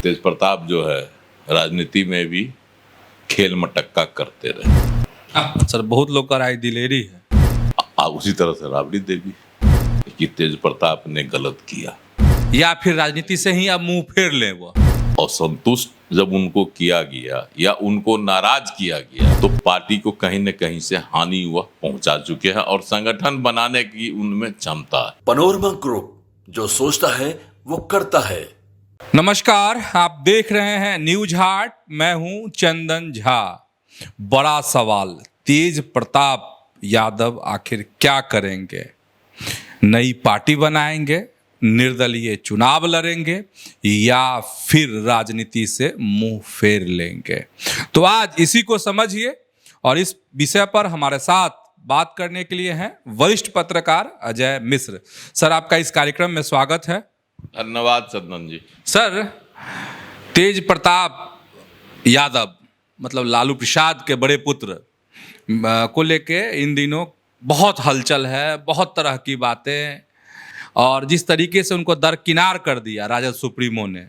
तेज प्रताप जो है राजनीति में भी खेल मटक्का करते रहे। सर बहुत लोग का राय दिलेरी है। उसी तरह से राबड़ी देवी कि तेज प्रताप ने गलत किया, या फिर राजनीति से ही अब मुंह फेर ले वो। और संतुष्ट जब उनको किया गया या उनको नाराज किया गया तो पार्टी को कहीं न कहीं से हानि वह पहुंचा चुके हैं और संगठन बनाने की उनमें क्षमता है। पनोरमा ग्रुप जो सोचता है वो करता है। नमस्कार, आप देख रहे हैं न्यूज हाट। मैं हूं चंदन झा। बड़ा सवाल, तेज प्रताप यादव आखिर क्या करेंगे? नई पार्टी बनाएंगे, निर्दलीय चुनाव लड़ेंगे या फिर राजनीति से मुंह फेर लेंगे? तो आज इसी को समझिए और इस विषय पर हमारे साथ बात करने के लिए हैं वरिष्ठ पत्रकार अजय मिश्र। सर, आपका इस कार्यक्रम में स्वागत है। धन्यवाद चंदन जी। सर, तेज प्रताप यादव मतलब लालू प्रसाद के बड़े पुत्र को लेके इन दिनों बहुत हलचल है, बहुत तरह की बातें, और जिस तरीके से उनको दरकिनार कर दिया राजद सुप्रीमो ने,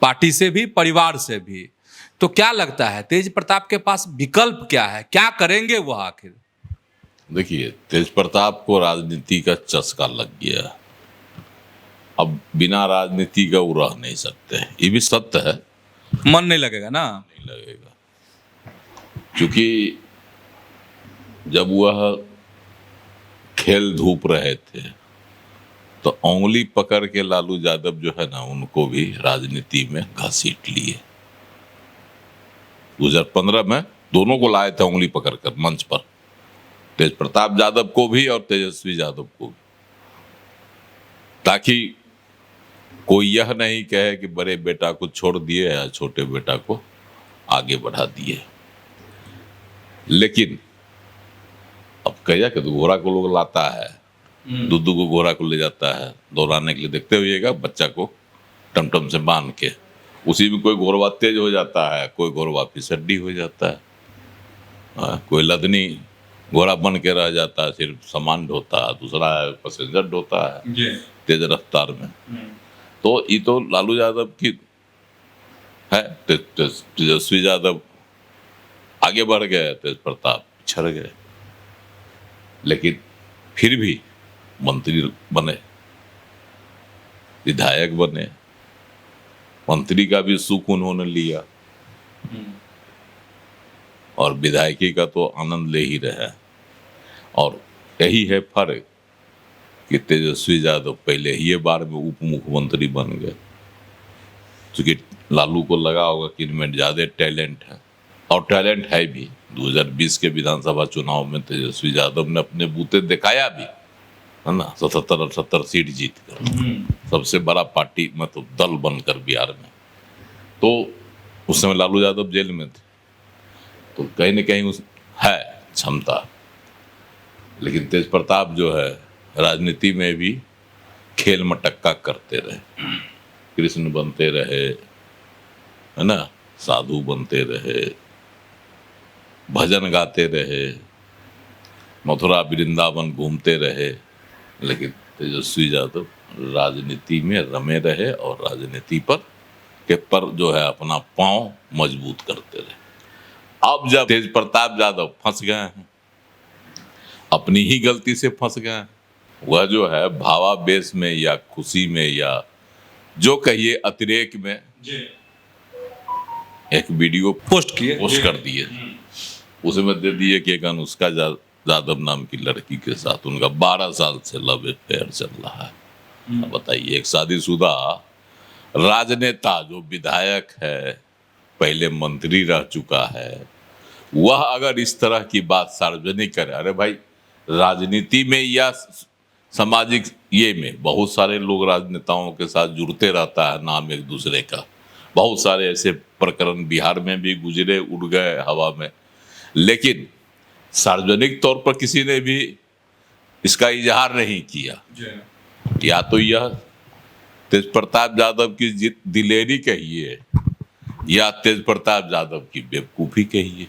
पार्टी से भी परिवार से भी, तो क्या लगता है तेज प्रताप के पास विकल्प क्या है? क्या करेंगे वो आखिर? देखिए, तेज प्रताप को राजनीति का चस्का लग गया। अब बिना राजनीति का वो रह नहीं सकते, ये भी सत्य है। मन नहीं लगेगा ना? नहीं लगेगा, क्योंकि जब वह खेल धूप रहे थे तो उंगली पकड़ के लालू यादव जो है ना, उनको भी राजनीति में घसीट लिए। 2015 में दोनों को लाए थे उंगली पकड़कर मंच पर, तेज प्रताप यादव को भी और तेजस्वी यादव को भी, ताकि कोई यह नहीं कहे कि बड़े बेटा को छोड़ दिए या छोटे बेटा को आगे बढ़ा दिए। लेकिन अब कहिए कि घोड़ा को लोग लाता है, दूधू को घोड़ा को ले जाता है दौड़ाने के लिए, देखते हुइएगा बच्चा को टमटम से बांध के, उसी में कोई घोड़वा तेज हो जाता है, कोई घोड़वा फिसड्डी हो जाता है, कोई लदनी घोड़ा बन के रह जाता है, सिर्फ सामान ढोता है, दूसरा पैसेंजर ढोता है तेज रफ्तार में। तो ये तो लालू यादव की है। तेजस्वी यादव आगे बढ़ गए, तेज प्रताप पिछड़ गए, लेकिन फिर भी मंत्री बने, विधायक बने, मंत्री का भी सुख उन्होंने लिया और विधायकी का तो आनंद ले ही रहे। और यही है फर्क कि तेजस्वी यादव पहले ही बार में उप मुख्यमंत्री बन गए, क्योंकि लालू को लगा होगा कि इनमें ज्यादा टैलेंट है, और टैलेंट है भी। 2020 के विधानसभा चुनाव में तेजस्वी यादव ने अपने बूते दिखाया भी, है ना, 77-78 सीट जीत कर सबसे बड़ा पार्टी मतलब दल बनकर बिहार में। तो उस समय लालू यादव जेल में थे, तो कहीं न कहीं है क्षमता। लेकिन तेज प्रताप जो है राजनीति में भी खेल मटक्का करते रहे, कृष्ण बनते रहे, है ना, साधु बनते रहे, भजन गाते रहे, मथुरा वृंदावन घूमते रहे, लेकिन तेजस्वी यादव राजनीति में रमे रहे और राजनीति पर जो है अपना पांव मजबूत करते रहे। अब जब तेज प्रताप यादव फंस गए हैं, अपनी ही गलती से फंस गए हैं, वह जो है भावावेश में या खुशी में या जो कहिए अतिरेक में एक वीडियो पोस्ट कर दिए, उसमें दे दिए कि एक अनुष्का यादव नाम की लड़की के साथ उनका 12 साल से लव अफेयर चल रहा है। अब बताइए, एक शादीशुदा राजनेता जो विधायक है, पहले मंत्री रह चुका है, वह अगर इस तरह की बात सार्वजनिक करे, अरे भाई राजनीति में या सामाजिक ये में बहुत सारे लोग राजनेताओं के साथ जुड़ते रहता है, नाम एक दूसरे का, बहुत सारे ऐसे प्रकरण बिहार में भी गुजरे, उड़ गए हवा में, लेकिन सार्वजनिक तौर पर किसी ने भी इसका इजहार नहीं किया। या तो यह तेज प्रताप यादव की दिलेरी कहिए या तेज प्रताप यादव की बेवकूफ़ी कहिए।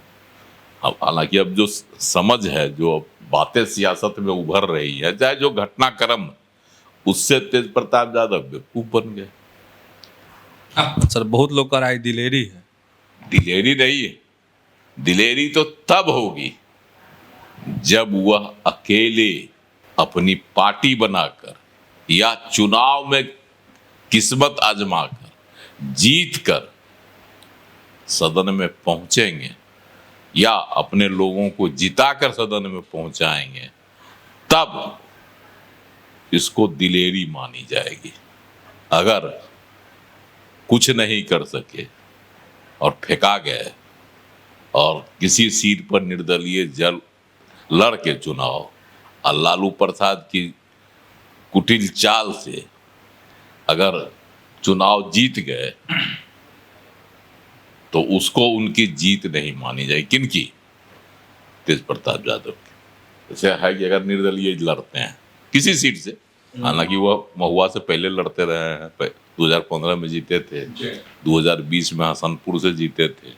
अब हालांकि अब जो समझ है, जो बातें सियासत में उभर रही है, चाहे जो घटनाक्रम, उससे तेज प्रताप यादव बेवकूफ बन गए। सर बहुत लोग का राय दिलेरी है। दिलेरी नहीं है, दिलेरी तो तब होगी जब वह अकेले अपनी पार्टी बनाकर या चुनाव में किस्मत आजमाकर जीत कर सदन में पहुंचेंगे या अपने लोगों को जिताकर सदन में पहुंचाएंगे, तब इसको दिलेरी मानी जाएगी। अगर कुछ नहीं कर सके और फेंका गए और किसी सीट पर निर्दलीय जल लड़ के चुनाव और लालू प्रसाद की कुटिल चाल से अगर चुनाव जीत गए तो उसको उनकी जीत नहीं मानी जाए। किनकी? तेज प्रताप यादव की। जैसे है कि अगर निर्दलीय लड़ते हैं किसी सीट से, हालांकि वह महुआ से पहले लड़ते रहे हैं, 2015 में जीते थे, 2020 में हसनपुर से जीते थे।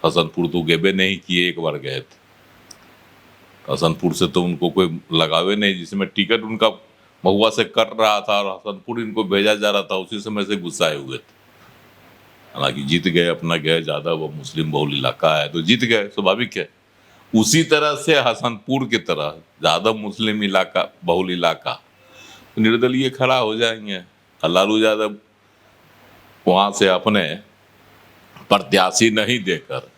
हसनपुर तो गेबे नहीं किए, एक बार गए थे। हसनपुर से तो उनको कोई लगावे नहीं, जिसमें टिकट उनका महुआ से कट रहा था और हसनपुर इनको भेजा जा रहा था, उसी समय से गुस्साए हुए थे। हालांकि जीत गए, अपना गए, ज़्यादा वो मुस्लिम बहुल इलाका है तो जीत गए, स्वाभाविक है। उसी तरह से हसनपुर की तरह ज़्यादा मुस्लिम इलाका बहुल इलाका निर्दलीय खड़ा हो जाएंगे। लालू यादव वहाँ से अपने प्रत्याशी नहीं देकर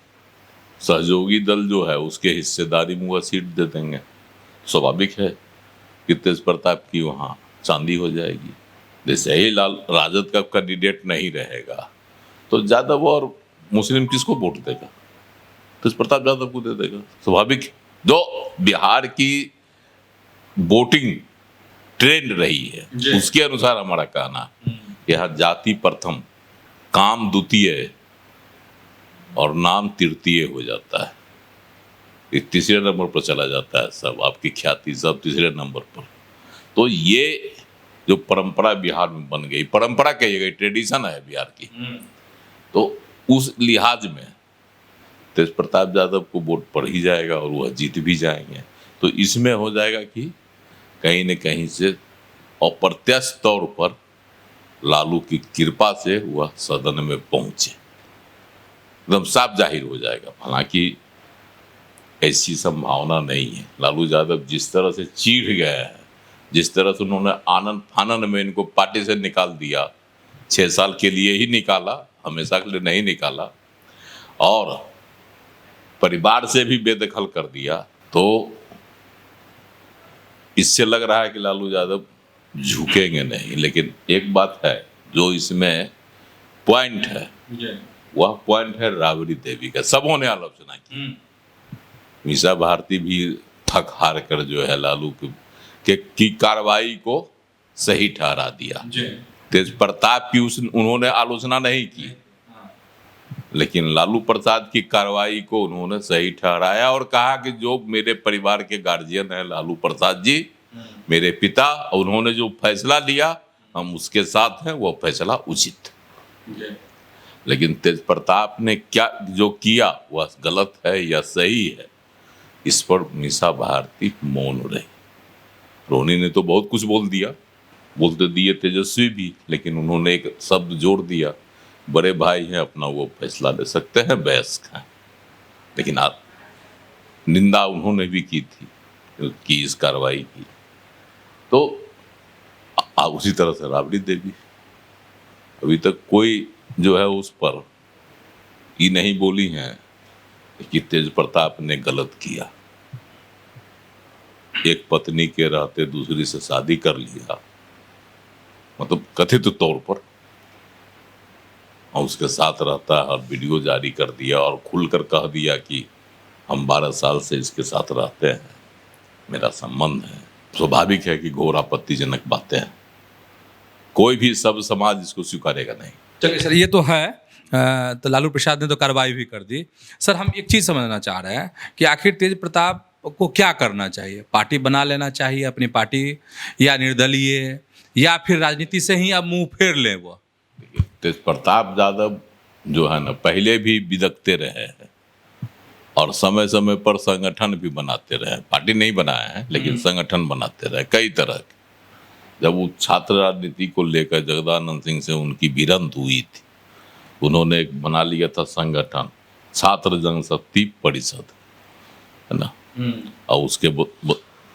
सहयोगी दल जो है उसके हिस्सेदारी में वह सीट दे देंगे। स्वाभाविक है कि तेज प्रताप की वहाँ चांदी हो जाएगी। जैसे ही राजद का कैंडिडेट नहीं रहेगा तो यादव और मुस्लिम किसको वोट देगा? तेज प्रताप यादव को दे देगा, स्वाभाविक है। जो बिहार की वोटिंग ट्रेंड रही है उसके अनुसार हमारा कहना, यहाँ जाति प्रथम, काम द्वितीय और नाम तृतीय हो जाता है। ये तीसरे नंबर पर चला जाता है, सब आपकी ख्याति सब तीसरे नंबर पर। तो ये जो परंपरा बिहार में बन गई, परंपरा कही गई, ट्रेडिशन है बिहार की, तो उस लिहाज में तेज प्रताप यादव को वोट पड़ ही जाएगा और वह जीत भी जाएंगे। तो इसमें हो जाएगा कि कहीं न कहीं से अप्रत्यक्ष तौर पर लालू की कृपा से वह सदन में पहुंचे, एकदम साफ जाहिर हो जाएगा। हालांकि ऐसी संभावना नहीं है। लालू यादव जिस तरह से चीढ़ गए हैं, जिस तरह से उन्होंने आनंद फानंद में इनको पार्टी से निकाल दिया, 6 साल के लिए ही निकाला, हमेशा के लिए नहीं निकाला, और परिवार से भी बेदखल कर दिया, तो इससे लग रहा है कि लालू यादव झुकेंगे नहीं। लेकिन एक बात है जो इसमें पॉइंट है, वह पॉइंट है राबड़ी देवी का। सबों ने आलोचना की, मीसा भारती भी थक हार कर जो है लालू की कार्रवाई को सही ठहरा दिया। तेज प्रताप की उन्होंने आलोचना नहीं की, लेकिन लालू प्रसाद की कार्रवाई को उन्होंने सही ठहराया और कहा कि जो मेरे परिवार के गार्जियन हैं लालू प्रसाद जी, मेरे पिता, उन्होंने जो फैसला लिया हम उसके साथ हैं, वो फैसला उचित। लेकिन तेज प्रताप ने क्या जो किया वह गलत है या सही है, इस पर मीसा भारती मौन रही। रोनी ने तो बहुत कुछ बोल दिया, बोलते दिए तेजस्वी भी, लेकिन उन्होंने एक शब्द जोड़ दिया, बड़े भाई हैं, अपना वो फैसला ले सकते हैं, बहस का। लेकिन आप निंदा उन्होंने भी की थी कि इस कार्रवाई की। तो उसी तरह से राबड़ी देवी, अभी तक कोई जो है उस पर ये नहीं बोली हैं कि तेज प्रताप ने गलत किया। एक पत्नी के रहते दूसरी से शादी कर लिया, मतलब कथित तौर पर, और उसके साथ रहता है और वीडियो जारी कर दिया और खुलकर कह दिया कि हम 12 साल से इसके साथ रहते हैं, मेरा संबंध है। स्वाभाविक है कि घोर आपत्तिजनक बातें हैं, कोई भी सब समाज इसको स्वीकारेगा नहीं। चलिए सर, ये तो है। तो लालू प्रसाद ने तो कार्रवाई भी कर दी। सर हम एक चीज़ समझना चाह रहे हैं कि आखिर तेज प्रताप को क्या करना चाहिए? पार्टी बना लेना चाहिए अपनी पार्टी, या निर्दलीय, या फिर राजनीति से ही अब मुंह फेर लें? वो तेज प्रताप यादव जो है ना, पहले भी बिदकते रहे हैं और समय समय पर संगठन भी बनाते रहे। पार्टी नहीं बनाए हैं लेकिन संगठन बनाते रहे कई तरह के। जब वो छात्र राजनीति को लेकर जगदानंद सिंह से उनकी भिड़ंत हुई थी, उन्होंने एक बना लिया था संगठन, छात्र जनशक्ति परिषद, है ना। और उसके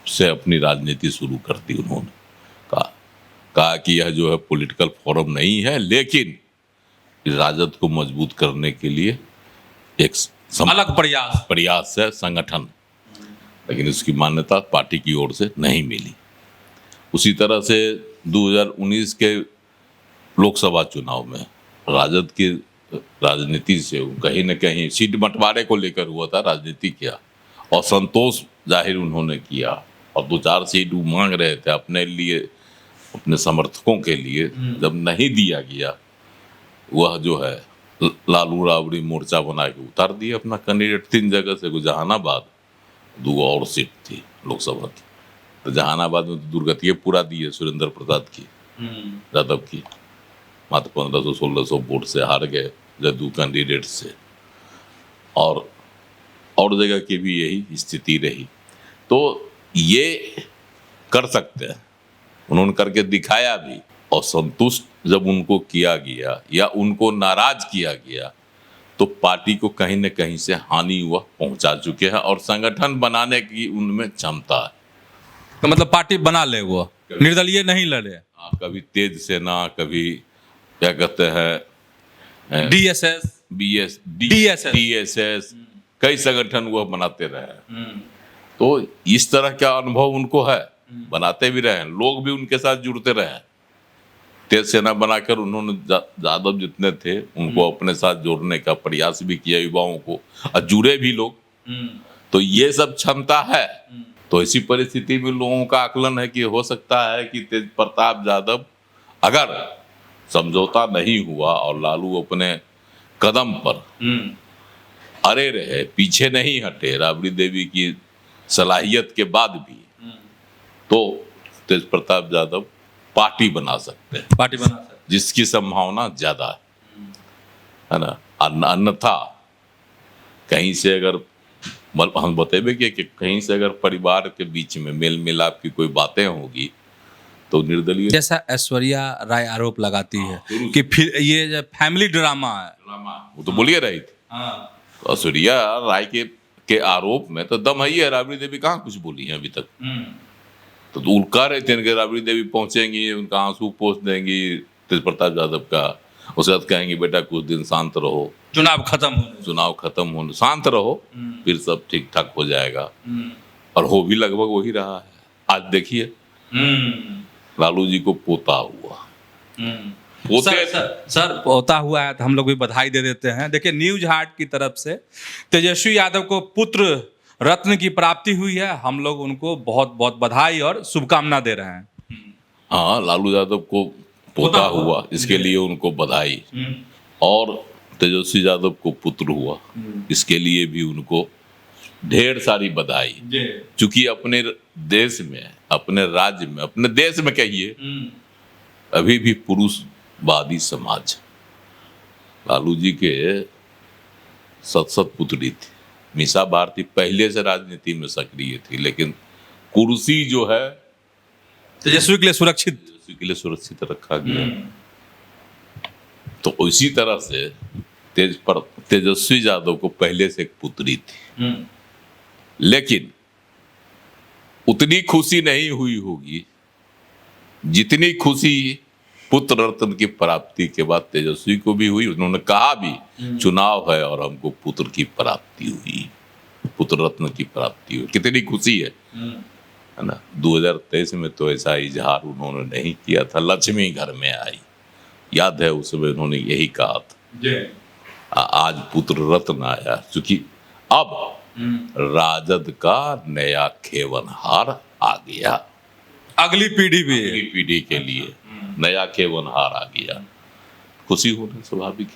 से अपनी राजनीति शुरू कर दी उन्होंने। कहा कि यह जो है पॉलिटिकल फोरम नहीं है, लेकिन राजद को मजबूत करने के लिए एक अलग प्रयास है, संगठन। लेकिन इसकी मान्यता पार्टी की ओर से नहीं मिली। उसी तरह से 2019 के लोकसभा चुनाव में राजद की राजनीति से कहीं न कहीं सीट बंटवारे को लेकर हुआ था, राजनीति किया और संतोष जाहिर उन्होंने किया और 2-4 सीट वो मांग रहे थे अपने लिए, अपने समर्थकों के लिए। जब नहीं दिया गया, वह जो है लालू राबड़ी मोर्चा बना के उतार दिया अपना कैंडिडेट 3 जगह से। जहानाबाद 2 और सीट थी लोकसभा की, तो जहानाबाद में तो दुर्गति पूरा दी है सुरेंद्र प्रसाद की, यादव की, मात्र 1500-1600 वोट से हार गए जदयू कैंडिडेट से। और जगह की भी यही स्थिति रही। तो ये कर सकते हैं, उन्होंने करके दिखाया भी। और संतुष्ट जब उनको किया गया या उनको नाराज किया गया, तो पार्टी को कहीं न कहीं से हानि हुआ पहुंचा चुके हैं और संगठन बनाने की उनमें क्षमता है। तो मतलब पार्टी बना ले, वो निर्दलीय नहीं लड़े। कभी तेज सेना, कभी क्या कहते हैं DSS, कई संगठन वो बनाते रहे। तो इस तरह का अनुभव उनको है, बनाते भी रहे, लोग भी उनके साथ जुड़ते रहे। तेज सेना बनाकर उन्होंने यादव जितने थे उनको अपने साथ जोड़ने का प्रयास भी किया, युवाओं को, और जुड़े भी लोग। तो ये सब क्षमता है। तो इसी परिस्थिति में लोगों का आकलन है कि हो सकता है कि तेज प्रताप यादव अगर समझौता नहीं हुआ और लालू अपने कदम पर अड़े रहे, पीछे नहीं हटे राबड़ी देवी की सलाहियत के बाद भी, तो तेज प्रताप यादव पार्टी बना सकते हैं, जिसकी संभावना ज्यादा है ना। अन्यथा कहीं से अगर हम बतेबे कि कहीं से अगर परिवार के बीच में मेल मिलाप की कोई बातें होगी, तो निर्दलीय, जैसा ऐश्वर्या राय आरोप लगाती है कि फिर ये जो फैमिली ड्रामा है, वो तो बोलिए रही थी। तो ऐश्वर्या राय के आरोप में तो दम है, राबड़ी देवी कहाँ कुछ बोली है अभी तक। तो उनका रहे थे कि राबड़ी देवी पहुंचेंगी, उनका आंसू पोंछ देंगी तेज प्रताप यादव का, उसके बाद कहेंगे बेटा कुछ दिन शांत रहो, चुनाव खत्म होने, शांत रहो, फिर सब ठीक ठाक हो जाएगा। और हो भी लगभग वही रहा है। आज देखिए लालू जी को पोता हुआ, सर पोता हुआ है तो हम लोग भी बधाई दे देते हैं। देखिए न्यूज हार्ट की तरफ से तेजस्वी यादव को पुत्र रत्न की प्राप्ति हुई है, हम लोग उनको बहुत बहुत बधाई और शुभकामना दे रहे हैं। हाँ, लालू यादव को पोता हुआ, इसके लिए उनको बधाई। और तेजस्वी यादव को पुत्र हुआ, इसके लिए भी उनको ढेर सारी बधाई। क्योंकि अपने देश में, अपने राज्य में, अपने देश में कहिए, अभी भी पुरुषवादी समाज। लालू जी के 7 पुत्री थी। मीसा भारती पहले से राजनीति में सक्रिय थी, लेकिन कुर्सी जो है तेजस्वी के लिए सुरक्षित रखा गया। तो इसी तरह से तेजस्वी यादव को पहले से एक पुत्री थी, लेकिन उतनी खुशी नहीं हुई होगी जितनी खुशी पुत्र रत्न की प्राप्ति के बाद तेजस्वी को भी हुई। उन्होंने कहा भी चुनाव है और हमको पुत्र की प्राप्ति हुई, पुत्र रत्न की प्राप्ति हुई, कितनी खुशी है ना। 2023 में तो ऐसा इजहार उन्होंने नहीं किया था। लक्ष्मी घर में आई, याद है उस समय उन्होंने यही कहा था। आज पुत्र रत्न आया, क्योंकि अब राजद का नया खेवनहार आ गया। अगली पीढ़ी के लिए नया खेवनहार आ गया। खुशी होना स्वाभाविक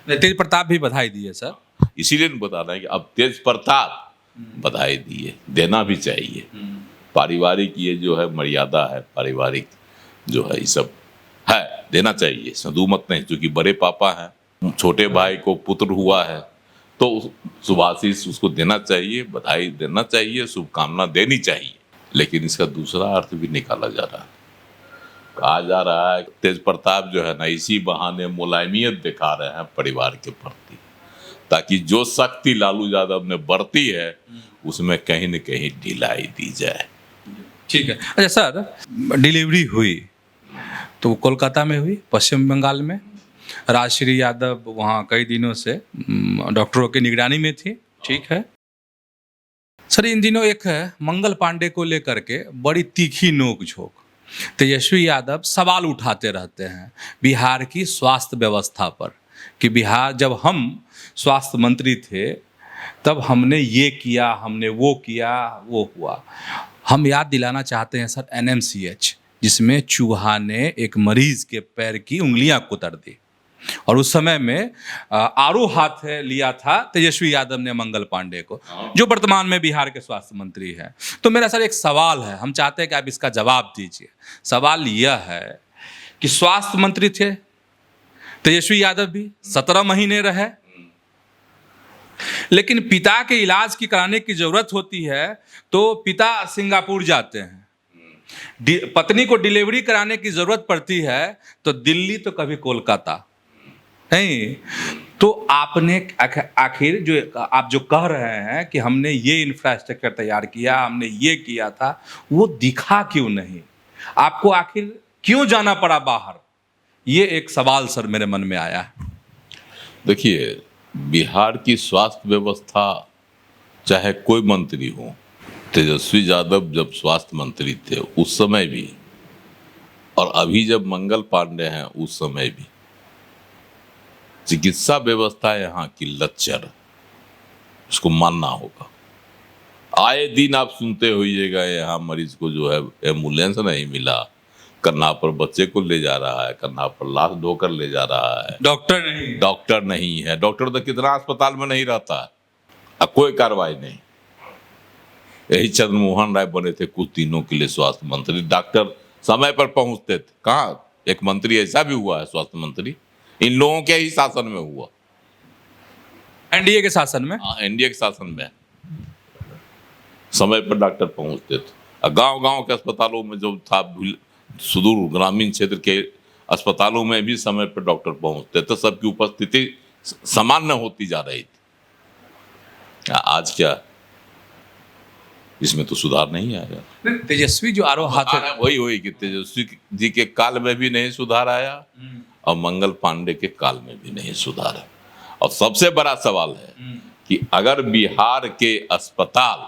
है। तेज प्रताप भी बधाई दिए सर, इसीलिए बता रहे हैं कि अब तेज प्रताप बधाई दिए, देना भी चाहिए। पारिवारिक ये जो है मर्यादा है, पारिवारिक जो है ये सब है, देना चाहिए, सदुमत नहीं। क्योंकि बड़े पापा हैं, छोटे भाई को पुत्र हुआ है, तो शुभाशीष उसको देना चाहिए, बधाई देना चाहिए, शुभकामना देनी चाहिए। लेकिन इसका दूसरा अर्थ भी निकाला जा रहा है कहा जा रहा है तेज प्रताप जो है ना इसी बहाने मुलायमियत दिखा रहे हैं परिवार के प्रति, ताकि जो शक्ति लालू यादव ने बरती है उसमें कहीं न कहीं ढिलाई दी जाए। ठीक है। अच्छा सर, डिलीवरी हुई तो कोलकाता में हुई, पश्चिम बंगाल में। राजश्री यादव वहाँ कई दिनों से डॉक्टरों की निगरानी में थी, ठीक है। सर इन दिनों एक मंगल पांडे को लेकर के बड़ी तीखी नोक-झोंक, तेजस्वी यादव सवाल उठाते रहते हैं बिहार की स्वास्थ्य व्यवस्था पर कि बिहार जब हम स्वास्थ्य मंत्री थे तब हमने ये किया, हमने वो किया, वो हुआ। हम याद दिलाना चाहते हैं सर NMCH, जिसमें चूहा ने एक मरीज के पैर की उंगलियां कुतर दी और उस समय में आरो हाथ लिया था तेजस्वी यादव ने मंगल पांडे को, जो वर्तमान में बिहार के स्वास्थ्य मंत्री हैं। तो मेरा सर एक सवाल है, हम चाहते हैं कि आप इसका जवाब दीजिए। सवाल यह है कि स्वास्थ्य मंत्री थे तेजस्वी यादव भी 17 महीने रहे, लेकिन पिता के इलाज की कराने की जरूरत होती है तो पिता सिंगापुर जाते हैं, पत्नी को डिलीवरी कराने की जरूरत पड़ती है तो दिल्ली तो कभी कोलकाता नहीं। तो आपने आखिर जो आप जो कह रहे हैं कि हमने ये इंफ्रास्ट्रक्चर तैयार किया, हमने ये किया था, वो दिखा क्यों नहीं? आपको आखिर क्यों जाना पड़ा बाहर? ये एक सवाल सर मेरे मन में आया है। देखिए, बिहार की स्वास्थ्य व्यवस्था चाहे कोई मंत्री हो, तेजस्वी यादव जब स्वास्थ्य मंत्री थे उस समय भी और अभी जब मंगल पांडे हैं उस समय भी चिकित्सा व्यवस्था यहाँ की लच्चर, उसको मानना होगा। आए दिन आप सुनते होइएगा यहाँ मरीज को जो है एम्बुलेंस नहीं मिला, कन्हा पर बच्चे को ले जा रहा है, कन्हा पर लाश ढोकर ले जा रहा है, डॉक्टर नहीं है। डॉक्टर तो कितना अस्पताल में नहीं रहता है, अब कोई कार्रवाई नहीं। यही चंद्रमोहन राय बने थे कुछ दिनों के लिए स्वास्थ्य मंत्री, डॉक्टर समय पर पहुंचते थे। कहाँ एक मंत्री ऐसा भी हुआ है स्वास्थ्य मंत्री? इन लोगों के ही शासन में हुआ, एनडीए के शासन में। हाँ, एनडीए के शासन में समय पर डॉक्टर पहुंचते थे। गांव के अस्पतालों में जो था, सुदूर ग्रामीण क्षेत्र के अस्पतालों में भी समय पर डॉक्टर पहुंचते थे, सबकी उपस्थिति सामान्य होती जा रही थी। आज क्या इसमें तो सुधार नहीं आया। तेजस्वी जो आरोप हाथ वही कि तेजस्वी जी के काल में भी नहीं सुधार आया और मंगल पांडे के काल में भी नहीं सुधार है। और सबसे बड़ा सवाल है कि अगर बिहार के अस्पताल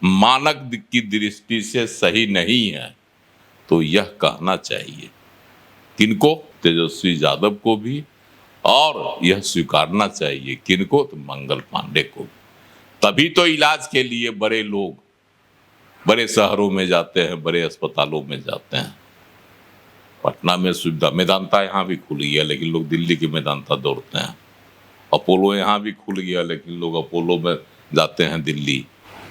मानक की दृष्टि से सही नहीं है तो यह कहना चाहिए किनको? तेजस्वी यादव को भी, और यह स्वीकारना चाहिए किनको? तो मंगल पांडे को। तभी तो इलाज के लिए बड़े लोग बड़े शहरों में जाते हैं, बड़े अस्पतालों में जाते हैं। पटना में सुविधा, मेदांता यहाँ भी खुल गया लेकिन लोग दिल्ली के मेदांता दौड़ते हैं। अपोलो यहाँ भी खुल गया लेकिन लोग अपोलो में जाते हैं दिल्ली।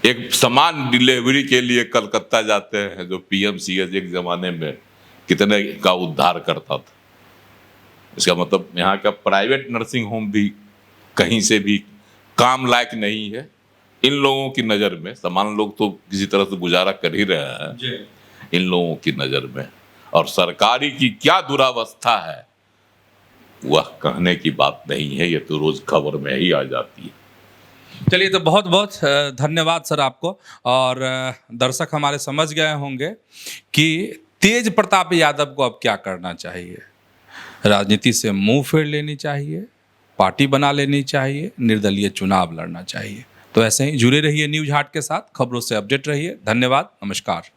एक समान डिलीवरी के लिए कलकत्ता जाते हैं, जो PMCH एक जमाने में कितने का उद्धार करता था। इसका मतलब यहाँ का प्राइवेट नर्सिंग होम भी कहीं से भी काम लायक नहीं है इन लोगों की नज़र में। समान लोग तो किसी तरह से गुजारा कर ही रहे हैं इन लोगों की नज़र में। और सरकारी की क्या दुरावस्था है वह कहने की बात नहीं है, ये तो रोज खबर में ही आ जाती है। चलिए, तो बहुत बहुत धन्यवाद सर आपको। और दर्शक हमारे समझ गए होंगे कि तेज प्रताप यादव को अब क्या करना चाहिए। राजनीति से मुंह फेर लेनी चाहिए, पार्टी बना लेनी चाहिए, निर्दलीय चुनाव लड़ना चाहिए। तो ऐसे ही जुड़े रहिए न्यूज़ हाट के साथ, खबरों से अपडेट रहिए। धन्यवाद, नमस्कार।